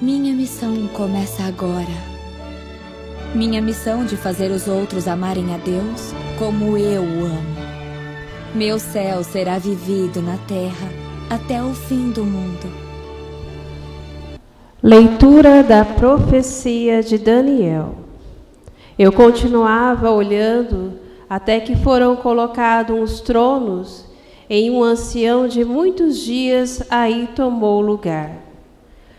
Minha missão começa agora. Minha missão de fazer os outros amarem a Deus como eu o amo. Meu céu será vivido na terra até o fim do mundo. Leitura da profecia de Daniel. Eu continuava olhando até que foram colocados uns tronos, e um ancião de muitos dias aí tomou lugar.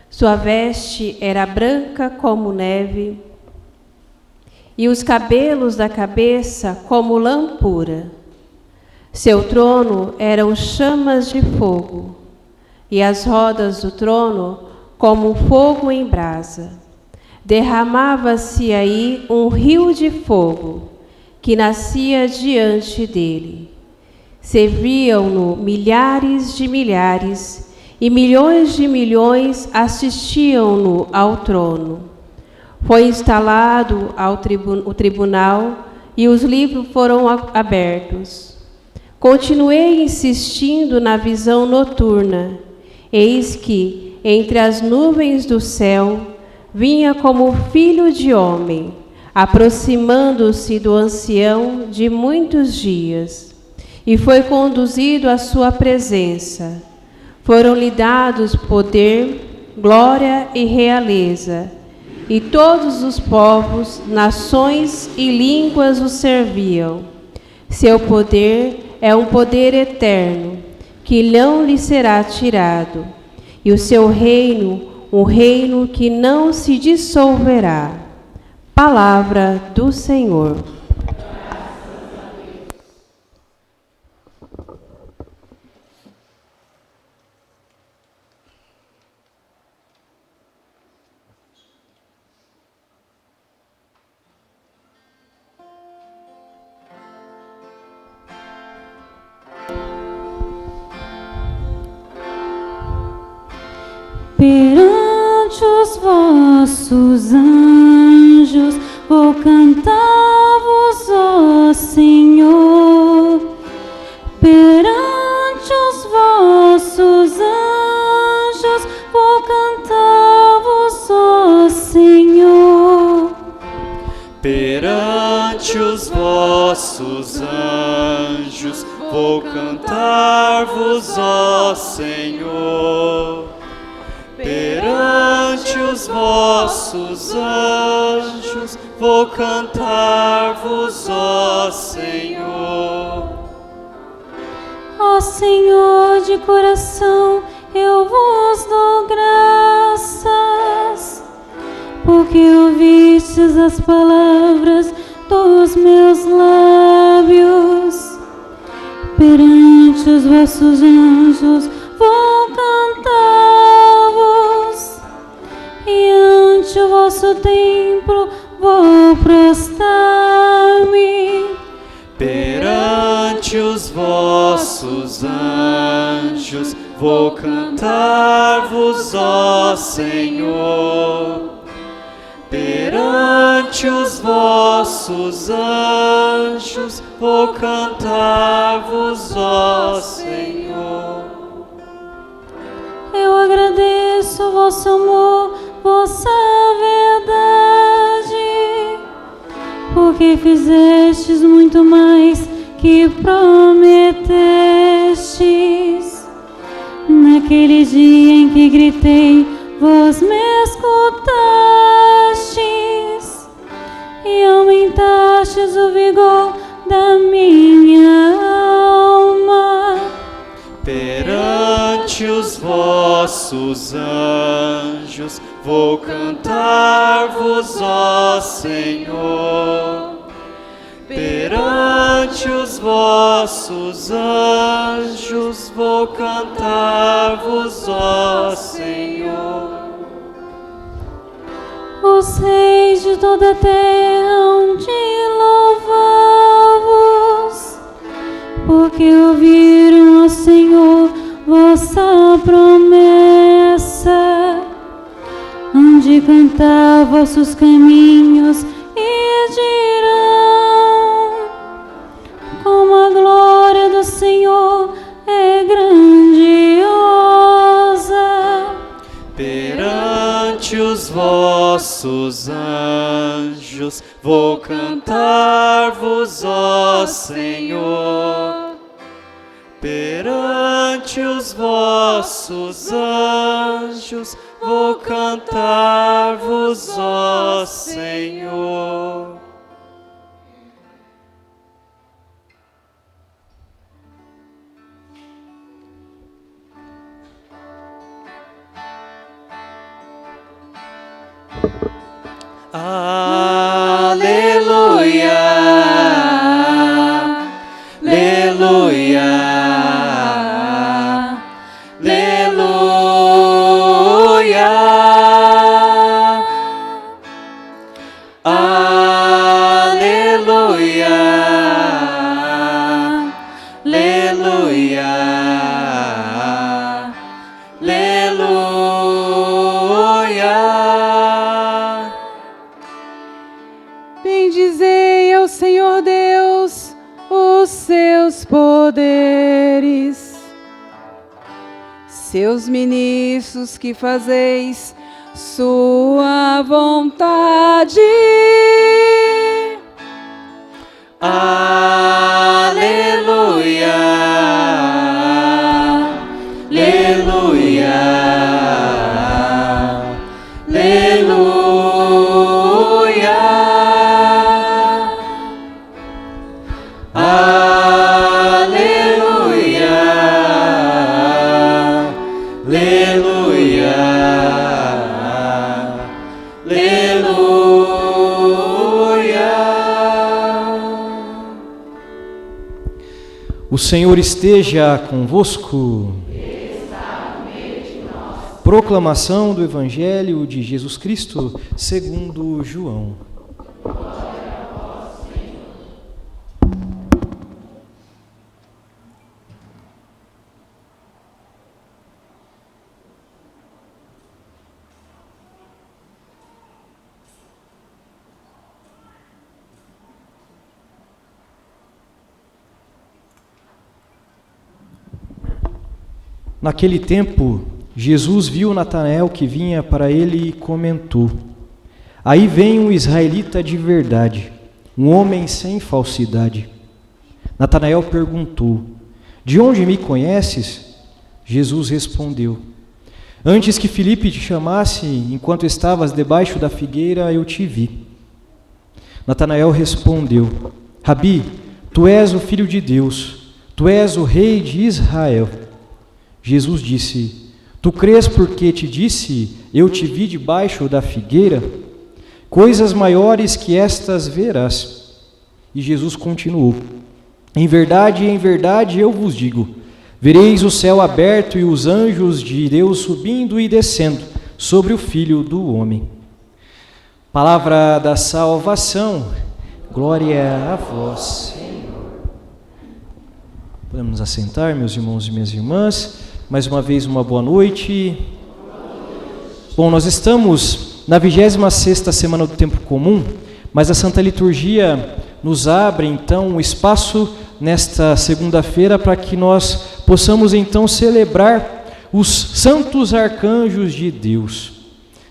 Sua veste era branca como neve, e os cabelos da cabeça como lã pura. Seu trono eram chamas de fogo, e as rodas do trono como fogo em brasa. Derramava-se aí um rio de fogo, que nascia diante dele. Serviam-no milhares de milhares, e milhões de milhões assistiam-no ao trono. Foi instalado o tribunal, e os livros foram abertos. Continuei insistindo na visão noturna. Eis que, entre as nuvens do céu, vinha como filho de homem, aproximando-se do ancião de muitos dias, e foi conduzido à sua presença. Foram-lhe dados poder, glória e realeza, e todos os povos, nações e línguas o serviam. Seu poder é um poder eterno, que não lhe será tirado, e o seu reino, um reino que não se dissolverá. Palavra do Senhor. Perante os vossos anjos, vou cantar-vos, ó Senhor. Perante os vossos anjos, vou cantar-vos, ó Senhor. Perante os vossos anjos, vou cantar-vos, ó Senhor. Perante os vossos anjos, vou cantar-vos, ó Senhor. Ó Senhor, de coração eu vos dou graças, porque ouvistes as palavras dos meus lábios. Perante os vossos anjos vou cantar-vos, e ante o vosso templo vou prostrar-me. Perante os vossos anjos vou cantar-vos, ó Senhor. Perante os vossos anjos vou cantar-vos, ó Senhor. Eu agradeço o vosso amor, vossa verdade, porque fizestes muito mais que prometestes. Naquele dia em que gritei, vós me escutastes, e aumentastes o vigor da minha alma. Perante os vossos anjos vou cantar-vos, ó Senhor. Perante os vossos anjos vou cantar-vos, ó Senhor. Os reis de toda a terra hão de louvar-vos, porque ouviram, ó Senhor, vossa promessa. Hão de cantar vossos caminhos e dirão, como a glória do Senhor é grandiosa. Perante Perante os vossos anjos vou cantar-vos, ó Senhor. Perante os vossos anjos vou cantar-vos, ó Senhor. Aleluia, aleluia, aleluia, aleluia, aleluia, aleluia. Bendizei ao Senhor Deus os seus poderes, seus ministros que fazeis sua vontade. Aleluia, aleluia, aleluia, aleluia, aleluia, aleluia. O Senhor esteja convosco. Proclamação do Evangelho de Jesus Cristo segundo João. Naquele tempo, Jesus viu Natanael que vinha para ele e comentou: Aí vem um israelita de verdade, um homem sem falsidade. Natanael perguntou: De onde me conheces? Jesus respondeu: Antes que Filipe te chamasse, enquanto estavas debaixo da figueira, eu te vi. Natanael respondeu: Rabi, tu és o Filho de Deus, tu és o Rei de Israel. Jesus disse: Tu crês porque te disse, eu te vi debaixo da figueira? Coisas maiores que estas verás. E Jesus continuou: em verdade, eu vos digo, vereis o céu aberto e os anjos de Deus subindo e descendo sobre o Filho do Homem. Palavra da salvação, glória a vós, Senhor. Podemos nos assentar, meus irmãos e minhas irmãs. Mais uma vez, uma boa noite. Bom, nós estamos na 26ª semana do Tempo Comum, mas a Santa Liturgia nos abre, então, um espaço nesta segunda-feira para que nós possamos, então, celebrar os santos arcanjos de Deus.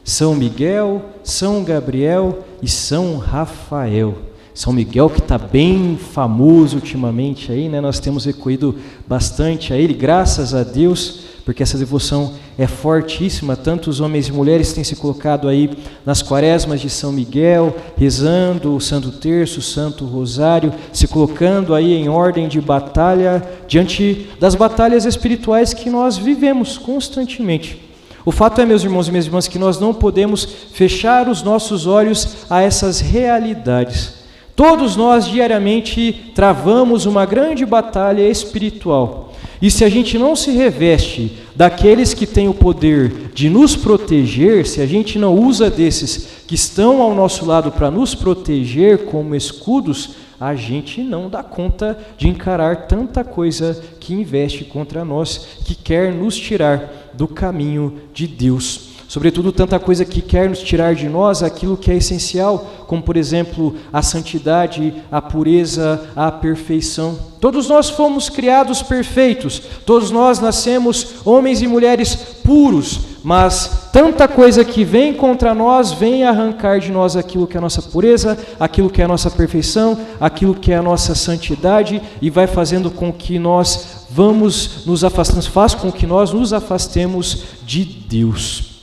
São Miguel, São Gabriel e São Rafael. São Miguel, que está bem famoso ultimamente aí, né? Nós temos recorrido bastante a ele, graças a Deus, porque essa devoção é fortíssima. Tantos homens e mulheres têm se colocado aí nas quaresmas de São Miguel, rezando o Santo Terço, o Santo Rosário, se colocando aí em ordem de batalha, diante das batalhas espirituais que nós vivemos constantemente. O fato é, meus irmãos e minhas irmãs, que nós não podemos fechar os nossos olhos a essas realidades. Todos nós diariamente travamos uma grande batalha espiritual. E se a gente não se reveste daqueles que têm o poder de nos proteger, se a gente não usa desses que estão ao nosso lado para nos proteger como escudos, a gente não dá conta de encarar tanta coisa que investe contra nós, que quer nos tirar do caminho de Deus. Sobretudo, tanta coisa que quer nos tirar de nós aquilo que é essencial, como, por exemplo, a santidade, a pureza, a perfeição. Todos nós fomos criados perfeitos, todos nós nascemos homens e mulheres puros, mas tanta coisa que vem contra nós, vem arrancar de nós aquilo que é a nossa pureza, aquilo que é a nossa perfeição, aquilo que é a nossa santidade, e vai fazendo com que nós vamos nos afastando, faz com que nós nos afastemos de Deus.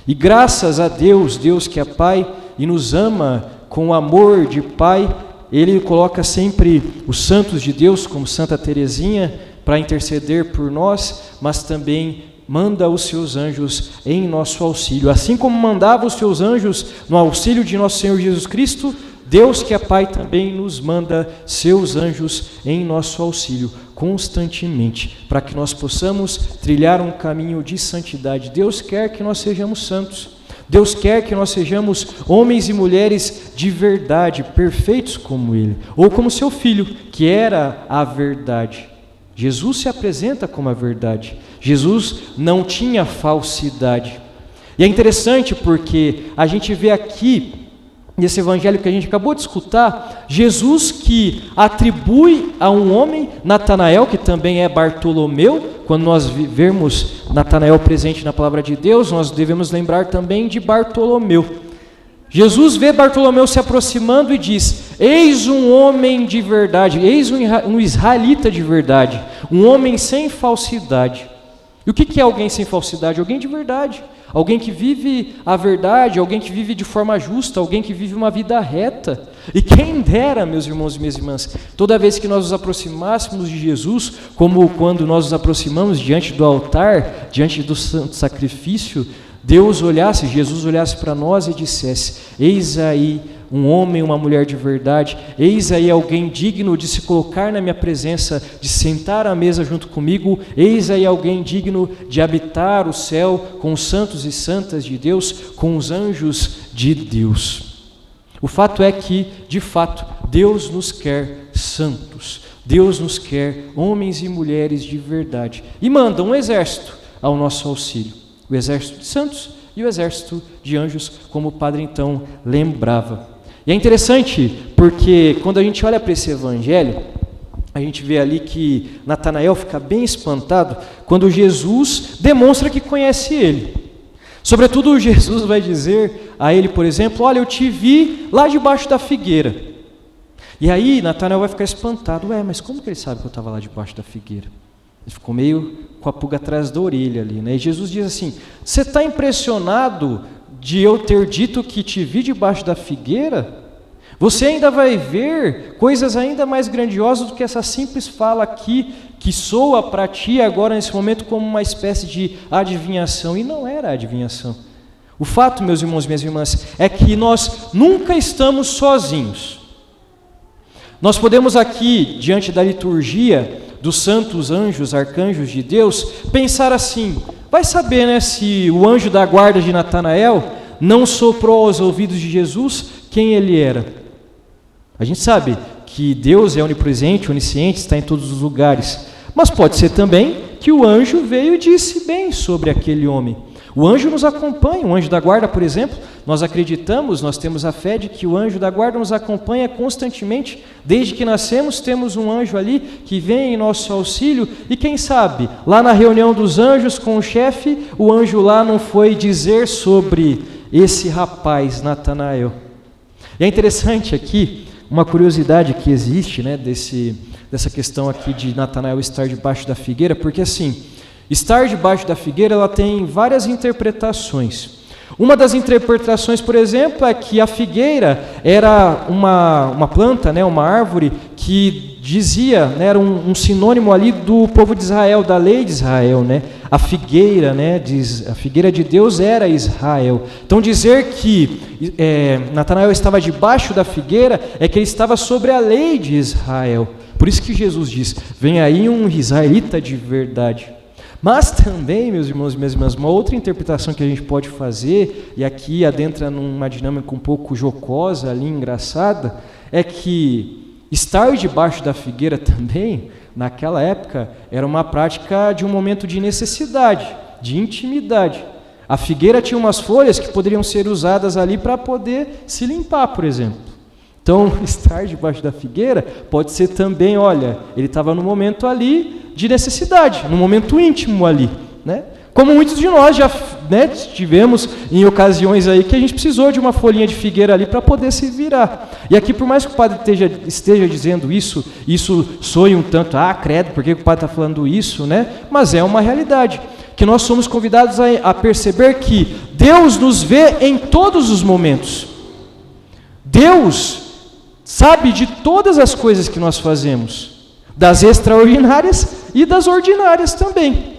E graças a Deus, Deus que é Pai e nos ama com o amor de Pai, Ele coloca sempre os santos de Deus, como Santa Teresinha, para interceder por nós, mas também manda os seus anjos em nosso auxílio. Assim como mandava os seus anjos no auxílio de nosso Senhor Jesus Cristo, Deus que é Pai também nos manda seus anjos em nosso auxílio constantemente, para que nós possamos trilhar um caminho de santidade. Deus quer que nós sejamos santos. Deus quer que nós sejamos homens e mulheres de verdade, perfeitos como Ele, ou como seu Filho, que era a verdade. Jesus se apresenta como a verdade. Jesus não tinha falsidade. E é interessante porque a gente vê aqui, nesse evangelho que a gente acabou de escutar, Jesus que atribui a um homem, Natanael, que também é Bartolomeu. Quando nós vermos Natanael presente na palavra de Deus, nós devemos lembrar também de Bartolomeu. Jesus vê Bartolomeu se aproximando e diz: eis um homem de verdade, eis um israelita de verdade, um homem sem falsidade. E o que é alguém sem falsidade? Alguém de verdade, alguém que vive a verdade, alguém que vive de forma justa, alguém que vive uma vida reta. E quem dera, meus irmãos e minhas irmãs, toda vez que nós nos aproximássemos de Jesus, como quando nós nos aproximamos diante do altar, diante do santo sacrifício, Jesus olhasse para nós e dissesse: eis aí um homem, uma mulher de verdade, eis aí alguém digno de se colocar na minha presença, de sentar à mesa junto comigo, eis aí alguém digno de habitar o céu com os santos e santas de Deus, com os anjos de Deus. O fato é que, de fato, Deus nos quer santos, Deus nos quer homens e mulheres de verdade, e manda um exército ao nosso auxílio, o exército de santos e o exército de anjos, como o padre então lembrava. E é interessante porque quando a gente olha para esse evangelho, a gente vê ali que Natanael fica bem espantado quando Jesus demonstra que conhece ele. Sobretudo Jesus vai dizer a ele, por exemplo: olha, eu te vi lá debaixo da figueira. E aí Natanael vai ficar espantado: mas como que ele sabe que eu estava lá debaixo da figueira? Ele ficou meio com a pulga atrás da orelha ali, né? E Jesus diz assim: você está impressionado de eu ter dito que te vi debaixo da figueira? Você ainda vai ver coisas ainda mais grandiosas do que essa simples fala aqui, que soa para ti agora nesse momento como uma espécie de adivinhação. E não era adivinhação. O fato, meus irmãos e minhas irmãs, é que nós nunca estamos sozinhos. Nós podemos aqui, diante da liturgia dos santos anjos, arcanjos de Deus, pensar assim: vai saber, né, se o anjo da guarda de Natanael não soprou aos ouvidos de Jesus quem ele era. A gente sabe que Deus é onipresente, onisciente, está em todos os lugares, mas pode ser também que o anjo veio e disse bem sobre aquele homem. O anjo nos acompanha, o anjo da guarda, por exemplo, nós acreditamos, nós temos a fé de que o anjo da guarda nos acompanha constantemente. Desde que nascemos, temos um anjo ali que vem em nosso auxílio, e quem sabe, lá na reunião dos anjos com o chefe, o anjo lá não foi dizer sobre esse rapaz, Natanael. E é interessante aqui, uma curiosidade que existe, né, dessa questão aqui de Natanael estar debaixo da figueira, porque assim, estar debaixo da figueira, ela tem várias interpretações. Uma das interpretações, por exemplo, é que a figueira era uma planta, né, uma árvore que dizia, né, era um sinônimo ali do povo de Israel, da lei de Israel, né? A figueira, né, a figueira de Deus era Israel. Então dizer que Natanael estava debaixo da figueira é que ele estava sobre a lei de Israel. Por isso que Jesus diz: vem aí um israelita de verdade. Mas também, meus irmãos e minhas irmãs, uma outra interpretação que a gente pode fazer, e aqui adentra numa dinâmica um pouco jocosa, ali, engraçada, é que estar debaixo da figueira também, naquela época, era uma prática de um momento de necessidade, de intimidade. A figueira tinha umas folhas que poderiam ser usadas ali para poder se limpar, por exemplo. Então, estar debaixo da figueira pode ser também, olha, ele estava no momento ali de necessidade, no momento íntimo ali, né? Como muitos de nós já tivemos em ocasiões aí que a gente precisou de uma folhinha de figueira ali para poder se virar. E aqui, por mais que o padre esteja dizendo isso soe um tanto, credo, por que o padre está falando isso, né? Mas é uma realidade, que nós somos convidados a perceber que Deus nos vê em todos os momentos. Deus sabe de todas as coisas que nós fazemos, das extraordinárias e das ordinárias também.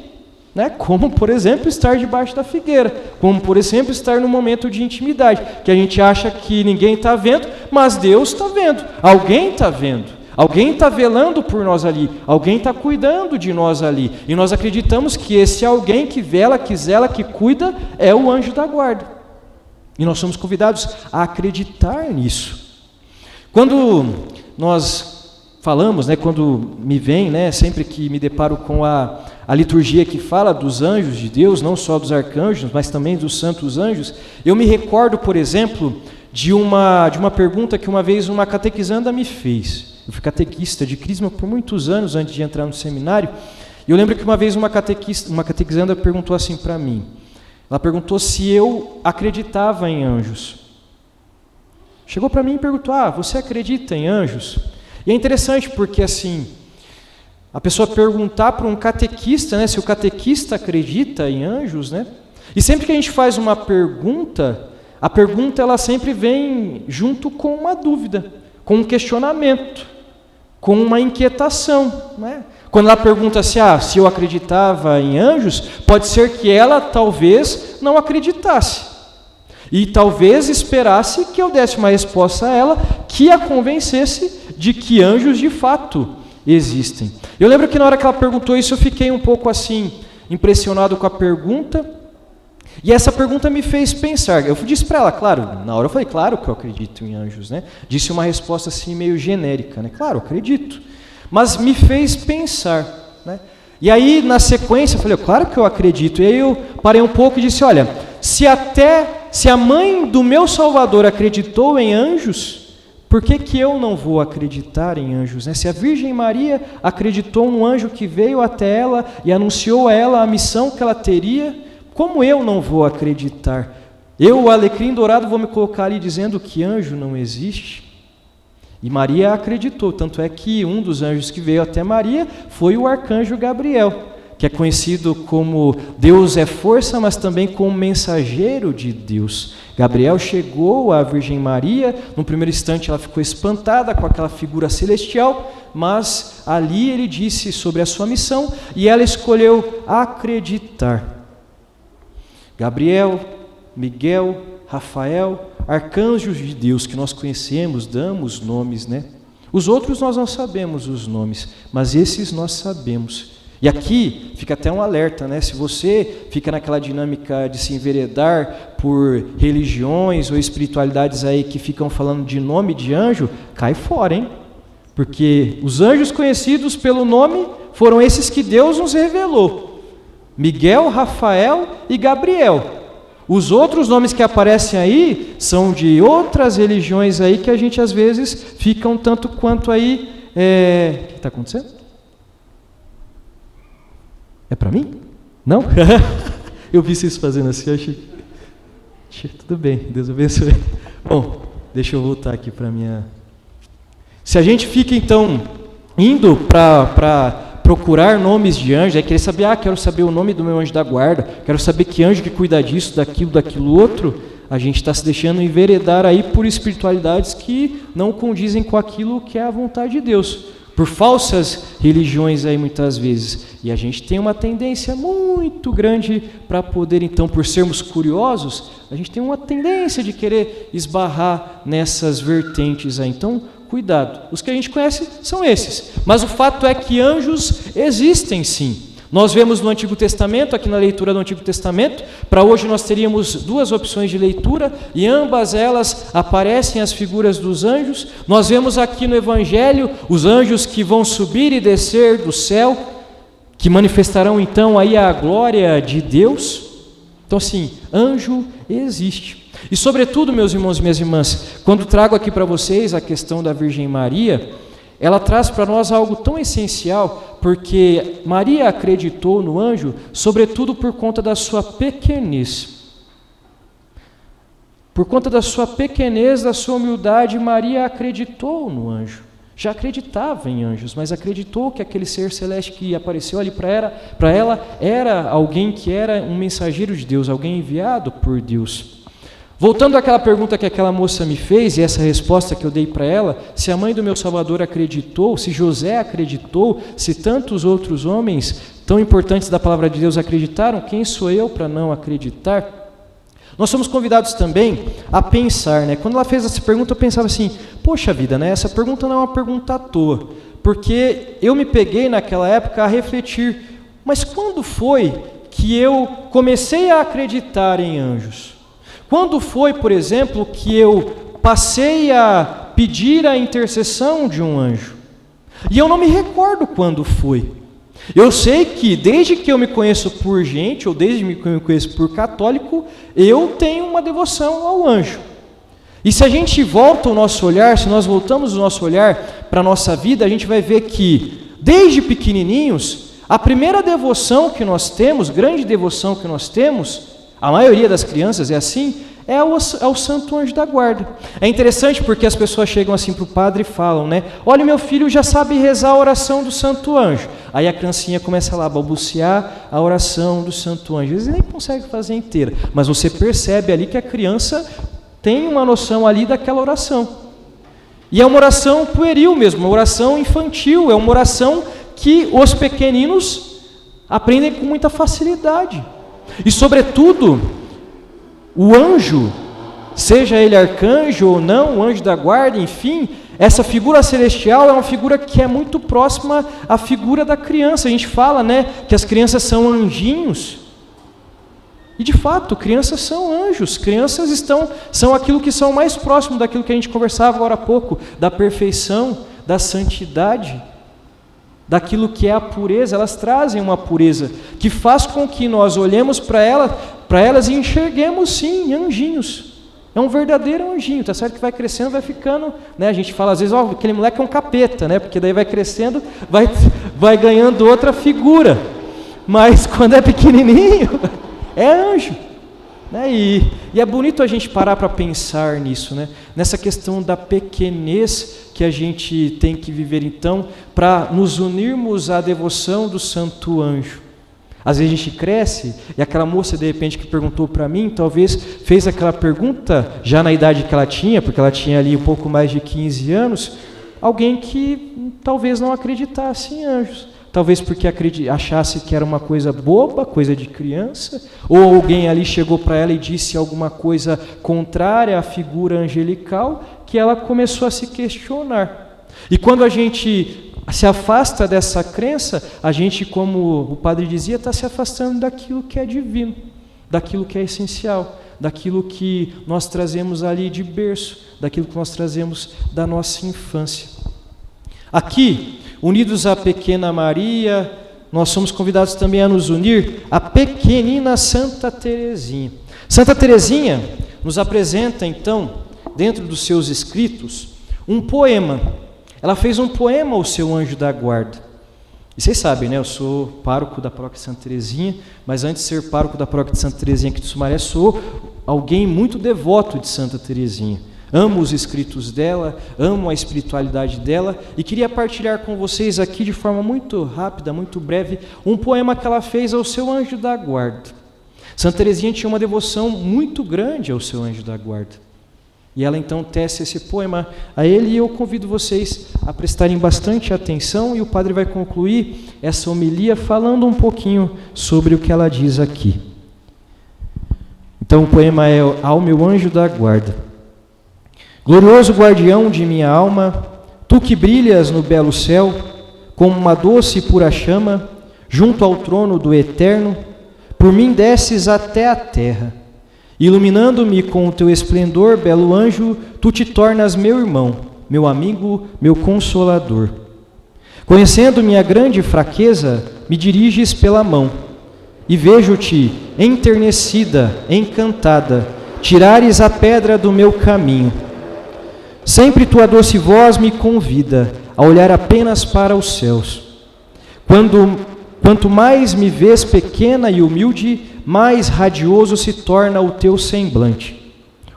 Né? Como, por exemplo, estar debaixo da figueira, como, por exemplo, estar num momento de intimidade, que a gente acha que ninguém está vendo, mas Deus está vendo, alguém está vendo, alguém está velando por nós ali, alguém está cuidando de nós ali, e nós acreditamos que esse alguém que vela, que zela, que cuida, é o anjo da guarda, e nós somos convidados a acreditar nisso. Quando nós falamos, quando me vem, sempre que me deparo com a liturgia que fala dos anjos de Deus, não só dos arcanjos, mas também dos santos anjos, eu me recordo, por exemplo, de uma pergunta que uma vez uma catequizanda me fez. Eu fui catequista de crisma por muitos anos antes de entrar no seminário, e eu lembro que uma vez uma catequizanda perguntou assim para mim, ela perguntou se eu acreditava em anjos. Chegou para mim e perguntou, você acredita em anjos? E é interessante porque assim, a pessoa perguntar para um catequista, se o catequista acredita em anjos, e sempre que a gente faz uma pergunta, a pergunta ela sempre vem junto com uma dúvida, com um questionamento, com uma inquietação. Quando ela pergunta se eu acreditava em anjos, pode ser que ela talvez não acreditasse. E talvez esperasse que eu desse uma resposta a ela que a convencesse de que anjos de fato existem. Eu lembro que na hora que ela perguntou isso, eu fiquei um pouco assim, impressionado com a pergunta, e essa pergunta me fez pensar. Eu disse para ela, claro, na hora eu falei, claro que eu acredito em anjos, Disse uma resposta assim meio genérica, Claro, acredito. Mas me fez pensar, E aí, na sequência, eu falei, claro que eu acredito. E aí eu parei um pouco e disse, olha, se a mãe do meu Salvador acreditou em anjos, por que eu não vou acreditar em anjos? Se a Virgem Maria acreditou num anjo que veio até ela e anunciou a ela a missão que ela teria, como eu não vou acreditar? Eu, o alecrim dourado, vou me colocar ali dizendo que anjo não existe? E Maria acreditou, tanto é que um dos anjos que veio até Maria foi o arcanjo Gabriel, que é conhecido como Deus é força, mas também como mensageiro de Deus. Gabriel chegou à Virgem Maria, no primeiro instante ela ficou espantada com aquela figura celestial, mas ali ele disse sobre a sua missão e ela escolheu acreditar. Gabriel, Miguel, Rafael, arcanjos de Deus que nós conhecemos, damos nomes, Os outros nós não sabemos os nomes, mas esses nós sabemos. E aqui fica até um alerta, Se você fica naquela dinâmica de se enveredar por religiões ou espiritualidades aí que ficam falando de nome de anjo, cai fora, hein? Porque os anjos conhecidos pelo nome foram esses que Deus nos revelou: Miguel, Rafael e Gabriel. Os outros nomes que aparecem aí são de outras religiões aí que a gente às vezes fica um tanto quanto aí... O que está acontecendo? É para mim? Não? Eu vi vocês fazendo assim, achei... Tudo bem, Deus abençoe. Bom, deixa eu voltar aqui para minha... Se a gente fica então indo para procurar nomes de anjos, aí querer saber, quero saber o nome do meu anjo da guarda, quero saber que anjo que cuida disso, daquilo outro, a gente está se deixando enveredar aí por espiritualidades que não condizem com aquilo que é a vontade de Deus, por falsas religiões aí muitas vezes. E a gente tem uma tendência muito grande para poder, então, por sermos curiosos, a gente tem uma tendência de querer esbarrar nessas vertentes aí. Então, cuidado. Os que a gente conhece são esses. Mas o fato é que anjos existem sim. Nós vemos no Antigo Testamento, aqui na leitura do Antigo Testamento, para hoje nós teríamos duas opções de leitura, e ambas elas aparecem as figuras dos anjos. Nós vemos aqui no Evangelho os anjos que vão subir e descer do céu, que manifestarão então aí a glória de Deus. Então sim, anjo existe. E sobretudo, meus irmãos e minhas irmãs, quando trago aqui para vocês a questão da Virgem Maria, ela traz para nós algo tão essencial, porque Maria acreditou no anjo, sobretudo por conta da sua pequenez. Por conta da sua pequenez, da sua humildade, Maria acreditou no anjo. Já acreditava em anjos, mas acreditou que aquele ser celeste que apareceu ali para ela era alguém que era um mensageiro de Deus, alguém enviado por Deus. Voltando àquela pergunta que aquela moça me fez, e essa resposta que eu dei para ela, se a mãe do meu Salvador acreditou, se José acreditou, se tantos outros homens tão importantes da palavra de Deus acreditaram, quem sou eu para não acreditar? Nós somos convidados também a pensar, né? Quando ela fez essa pergunta, eu pensava assim, poxa vida, né? Essa pergunta não é uma pergunta à toa, porque eu me peguei naquela época a refletir, mas quando foi que eu comecei a acreditar em anjos? Quando foi, por exemplo, que eu passei a pedir a intercessão de um anjo? E eu não me recordo quando foi. Eu sei que desde que eu me conheço por gente, ou desde que eu me conheço por católico, eu tenho uma devoção ao anjo. E se a gente volta o nosso olhar, se nós voltamos o nosso olhar para a nossa vida, a gente vai ver que, desde pequenininhos, a primeira devoção que nós temos, grande devoção que nós temos, a maioria das crianças é assim, é o Santo Anjo da Guarda. É interessante porque as pessoas chegam assim para o padre e falam, né? Olha, meu filho já sabe rezar a oração do Santo Anjo. Aí a criancinha começa lá a balbuciar a oração do Santo Anjo. Às vezes nem consegue fazer inteira, mas você percebe ali que a criança tem uma noção ali daquela oração. E é uma oração pueril mesmo, uma oração infantil, é uma oração que os pequeninos aprendem com muita facilidade. E, sobretudo, o anjo, seja ele arcanjo ou não, o anjo da guarda, enfim, essa figura celestial é uma figura que é muito próxima à figura da criança. A gente fala, né, que as crianças são anjinhos. E, de fato, crianças são anjos. Crianças são aquilo que são mais próximo daquilo que a gente conversava agora há pouco, da perfeição, da santidade, daquilo que é a pureza. Elas trazem uma pureza que faz com que nós olhemos para elas e enxerguemos sim anjinhos. É um verdadeiro anjinho, tá certo que vai crescendo, vai ficando, né? A gente fala às vezes, ó, aquele moleque é um capeta, né? Porque daí vai crescendo, vai ganhando outra figura. Mas quando é pequenininho, é anjo. Né? E é bonito a gente parar para pensar nisso, né? Nessa questão da pequenez que a gente tem que viver então, para nos unirmos à devoção do Santo Anjo. Às vezes a gente cresce, e aquela moça de repente que perguntou para mim, talvez fez aquela pergunta, já na idade que ela tinha, porque ela tinha ali um pouco mais de 15 anos, alguém que talvez não acreditasse em anjos. Talvez porque achasse que era uma coisa boba, coisa de criança, ou alguém ali chegou para ela e disse alguma coisa contrária à figura angelical, que ela começou a se questionar. E quando a gente se afasta dessa crença, a gente, como o padre dizia, está se afastando daquilo que é divino, daquilo que é essencial, daquilo que nós trazemos ali de berço, daquilo que nós trazemos da nossa infância. Aqui, unidos à pequena Maria, nós somos convidados também a nos unir à pequenina Santa Teresinha. Santa Teresinha nos apresenta, então, dentro dos seus escritos, um poema. Ela fez um poema ao seu anjo da guarda. E vocês sabem, né? Eu sou pároco da paróquia de Santa Teresinha, mas antes de ser pároco da paróquia de Santa Teresinha aqui de Sumaré, sou alguém muito devoto de Santa Teresinha. Amo os escritos dela, amo a espiritualidade dela e queria partilhar com vocês aqui de forma muito rápida, muito breve, um poema que ela fez ao seu anjo da guarda. Santa Teresinha tinha uma devoção muito grande ao seu anjo da guarda. E ela então tece esse poema a ele e eu convido vocês a prestarem bastante atenção e o padre vai concluir essa homilia falando um pouquinho sobre o que ela diz aqui. Então o poema é Ao meu anjo da guarda. Glorioso guardião de minha alma, tu que brilhas no belo céu, como uma doce e pura chama, junto ao trono do Eterno, por mim desces até a terra. Iluminando-me com o teu esplendor, belo anjo, tu te tornas meu irmão, meu amigo, meu consolador. Conhecendo minha grande fraqueza, me diriges pela mão, e vejo-te enternecida, encantada, tirares a pedra do meu caminho. Sempre tua doce voz me convida a olhar apenas para os céus. Quanto mais me vês pequena e humilde, mais radioso se torna o teu semblante.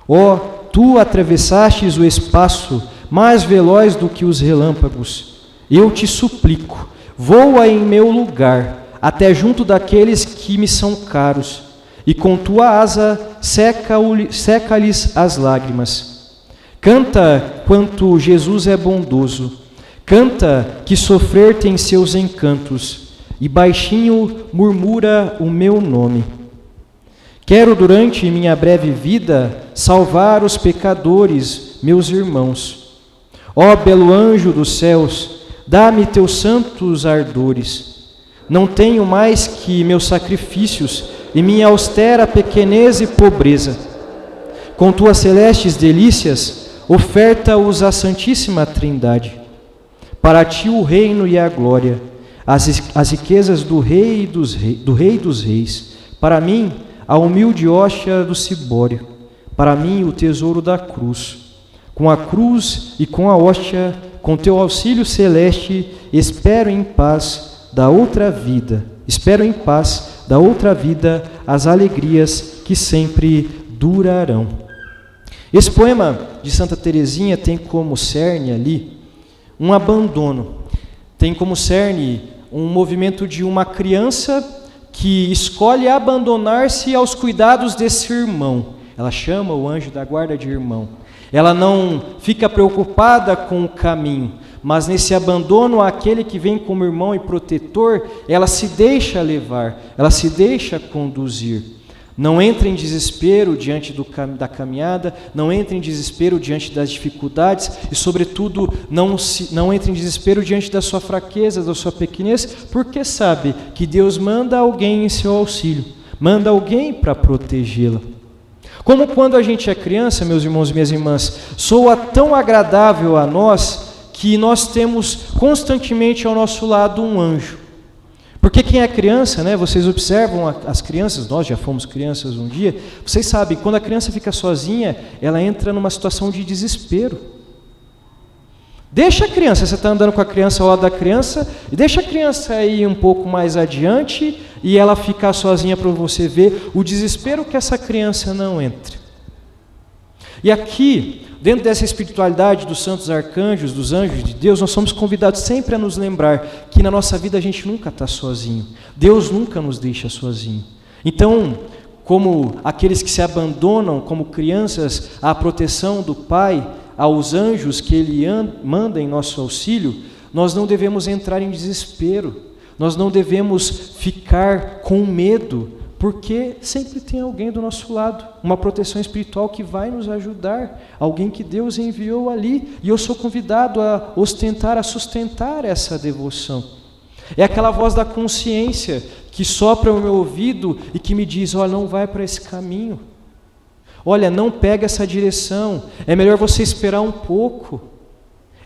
Ó, tu atravessastes o espaço, mais veloz do que os relâmpagos. Eu te suplico, voa em meu lugar, até junto daqueles que me são caros, e com tua asa seca-lhes as lágrimas. Canta quanto Jesus é bondoso, canta que sofrer tem seus encantos, e baixinho murmura o meu nome. Quero durante minha breve vida salvar os pecadores, meus irmãos. Ó belo anjo dos céus, dá-me teus santos ardores. Não tenho mais que meus sacrifícios e minha austera pequenez e pobreza. Com tuas celestes delícias, oferta-os à Santíssima Trindade. Para ti o reino e a glória, as riquezas do Rei dos Reis. Para mim, a humilde hóstia do cibório. Para mim, o tesouro da cruz. Com a cruz e com a hóstia, com teu auxílio celeste, espero em paz da outra vida as alegrias que sempre durarão. Esse poema de Santa Teresinha tem como cerne ali um abandono. Tem como cerne um movimento de uma criança que escolhe abandonar-se aos cuidados desse irmão. Ela chama o anjo da guarda de irmão. Ela não fica preocupada com o caminho, mas nesse abandono àquele que vem como irmão e protetor, ela se deixa levar, ela se deixa conduzir. Não entra em desespero diante da caminhada, não entra em desespero diante das dificuldades e, sobretudo, não entra em desespero diante da sua fraqueza, da sua pequenez, porque sabe que Deus manda alguém em seu auxílio, manda alguém para protegê-la. Como quando a gente é criança, meus irmãos e minhas irmãs, soa tão agradável a nós que nós temos constantemente ao nosso lado um anjo. Porque quem é criança, né, vocês observam as crianças, nós já fomos crianças um dia, vocês sabem, quando a criança fica sozinha, ela entra numa situação de desespero. Deixa a criança, você está andando com a criança ao lado da criança, e deixa a criança ir um pouco mais adiante e ela ficar sozinha para você ver o desespero que essa criança não entre. E aqui, dentro dessa espiritualidade dos santos arcanjos, dos anjos de Deus, nós somos convidados sempre a nos lembrar que na nossa vida a gente nunca está sozinho. Deus nunca nos deixa sozinho. Então, como aqueles que se abandonam como crianças à proteção do Pai, aos anjos que Ele manda em nosso auxílio, nós não devemos entrar em desespero, nós não devemos ficar com medo, porque sempre tem alguém do nosso lado, uma proteção espiritual que vai nos ajudar, alguém que Deus enviou ali, e eu sou convidado a ostentar, a sustentar essa devoção. É aquela voz da consciência que sopra o meu ouvido e que me diz: olha, não vai para esse caminho, olha, não pega essa direção, é melhor você esperar um pouco.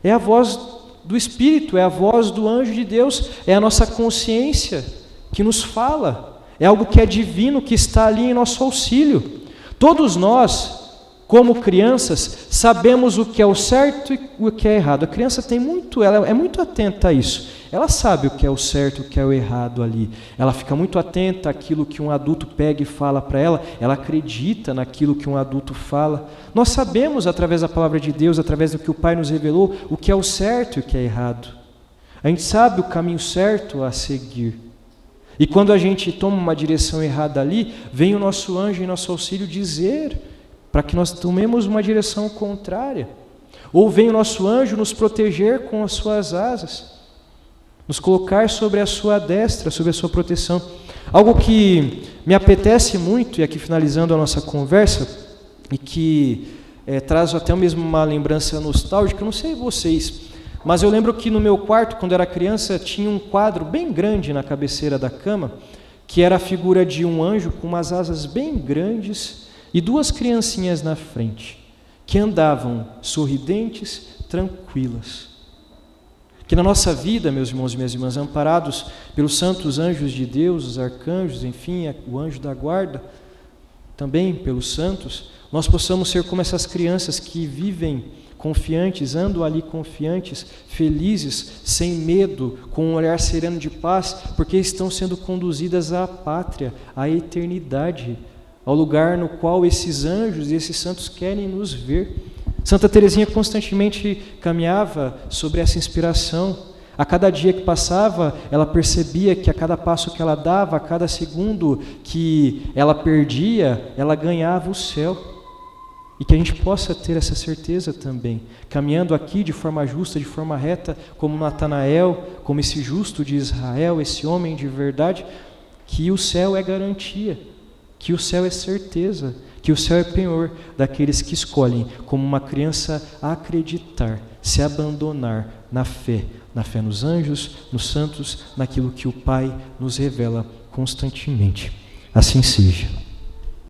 É a voz do Espírito, é a voz do anjo de Deus, é a nossa consciência que nos fala. É algo que é divino, que está ali em nosso auxílio. Todos nós, como crianças, sabemos o que é o certo e o que é errado. A criança ela é muito atenta a isso. Ela sabe o que é o certo e o que é o errado ali. Ela fica muito atenta àquilo que um adulto pega e fala para ela. Ela acredita naquilo que um adulto fala. Nós sabemos, através da palavra de Deus, através do que o Pai nos revelou, o que é o certo e o que é errado. A gente sabe o caminho certo a seguir. E quando a gente toma uma direção errada ali, vem o nosso anjo em nosso auxílio dizer para que nós tomemos uma direção contrária. Ou vem o nosso anjo nos proteger com as suas asas, nos colocar sobre a sua destra, sobre a sua proteção. Algo que me apetece muito, e aqui finalizando a nossa conversa, e que traz até mesmo uma lembrança nostálgica, não sei vocês, mas eu lembro que no meu quarto, quando era criança, tinha um quadro bem grande na cabeceira da cama, que era a figura de um anjo com umas asas bem grandes e duas criancinhas na frente, que andavam sorridentes, tranquilas. Que na nossa vida, meus irmãos e minhas irmãs, amparados pelos santos anjos de Deus, os arcanjos, enfim, o anjo da guarda, também pelos santos, nós possamos ser como essas crianças que vivem confiantes, andam ali confiantes, felizes, sem medo, com um olhar sereno de paz, porque estão sendo conduzidas à pátria, à eternidade, ao lugar no qual esses anjos e esses santos querem nos ver. Santa Teresinha constantemente caminhava sobre essa inspiração. A cada dia que passava, ela percebia que a cada passo que ela dava, a cada segundo que ela perdia, ela ganhava o céu. E que a gente possa ter essa certeza também, caminhando aqui de forma justa, de forma reta, como Natanael, como esse justo de Israel, esse homem de verdade, que o céu é garantia, que o céu é certeza, que o céu é penhor daqueles que escolhem, como uma criança, acreditar, se abandonar na fé nos anjos, nos santos, naquilo que o Pai nos revela constantemente. Assim seja.